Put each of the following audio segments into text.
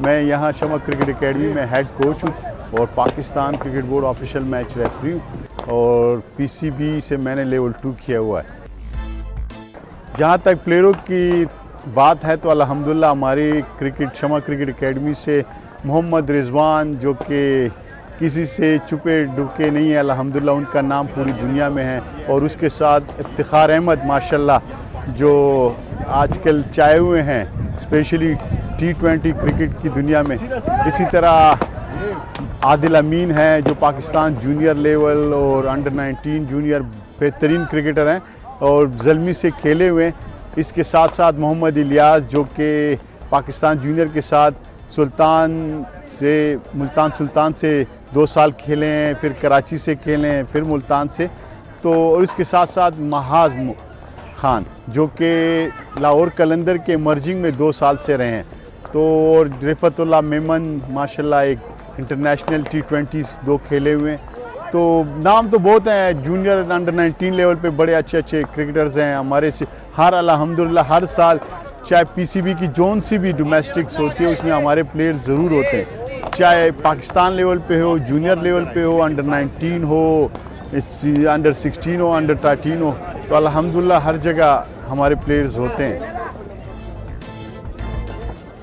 मैं यहाँ शमा cricket academy में हेड कोच हूँ और Pakistan cricket board official match referee हूँ और पीसीबी से मैंने लेवल 2 किया हुआ है। जहाँ तक प्लेयरों की बात है तो अल्हम्दुलिल्लाह हमारी शमा क्रिकेट एकेडमी से मोहम्मद रिजवान जो कि किसी से छुपे डुके नहीं है, अल्हम्दुलिल्लाह उनका नाम पूरी दुनिया में है। और उसके साथ इफ्तिखार अहमद माशाल्लाह जो आजकल चाहे हुए हैं स्पेशली T20 क्रिकेट की दुनिया में। इसी तरह आदिल अमीन है जो पाकिस्तान जूनियर लेवल और अंडर 19 जूनियर बेहतरीन क्रिकेटर हैं और ज़ल्मी से खेले हुए हैं। इसके साथ साथ मोहम्मद इलियास जो कि पाकिस्तान जूनियर के साथ मुल्तान सुल्तान से 2 साल खेले हैं, फिर कराची से खेले हैं, फिर मुल्तान से। तो और इसके साथ साथ महाज खान जो कि लाहौर कलंदर के मर्जिंग में 2 साल से रहे हैं। तो और रिफतुल्लाह मेमन माशाल्लाह एक इंटरनेशनल T20 2 खेले हुए हैं। तो नाम तो बहुत हैं, जूनियर अंडर 19 लेवल पे बड़े अच्छे अच्छे क्रिकेटर्स हैं हमारे से। अल्हम्दुलिल्लाह हर साल चाहे पीसीबी की जोन सी भी डोमेस्टिक्स होती है उसमें हमारे प्लेयर्स ज़रूर होते हैं, चाहे पाकिस्तान लेवल पे हो, जूनियर लेवल पे हो, अंडर 19 हो, अंडर 16 हो, अंडर 13 हो। तो अल्हम्दुलिल्लाह हर जगह हमारे प्लेयर्स होते हैं।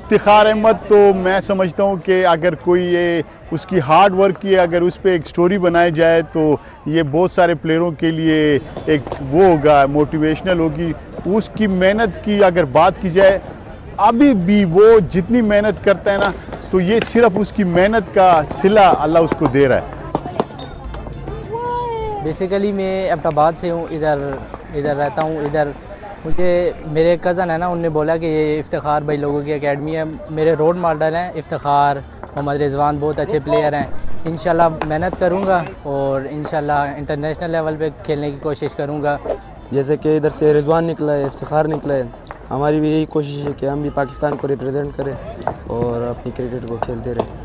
इफ्तिखार अहमद तो मैं समझता हूँ कि अगर कोई ये उसकी हार्ड वर्क की अगर उस पर एक स्टोरी बनाई जाए तो ये बहुत सारे प्लेयरों के लिए एक वो होगा, मोटिवेशनल होगी। उसकी मेहनत की अगर बात की जाए, अभी भी वो जितनी मेहनत करता है ना, तो ये सिर्फ उसकी मेहनत का सिला अल्लाह उसको दे रहा है। बेसिकली मैं अब्टाबाद से हूँ, इधर रहता हूँ। इधर मुझे मेरे कज़न है ना, उनने बोला कि ये इफ्तिखार भाई लोगों की एकेडमी है। मेरे रोल मॉडल हैं इफ्तिखार, मोहम्मद रिजवान, बहुत अच्छे प्लेयर हैं। इंशाल्लाह मेहनत करूँगा और इंशाल्लाह इंटरनेशनल लेवल पे खेलने की कोशिश करूँगा। जैसे कि इधर से रिजवान निकला है, इफ्तिखार निकला है, हमारी भी यही कोशिश है कि हम भी पाकिस्तान को रिप्रेजेंट करें और अपनी क्रिकेट को खेलते रहें।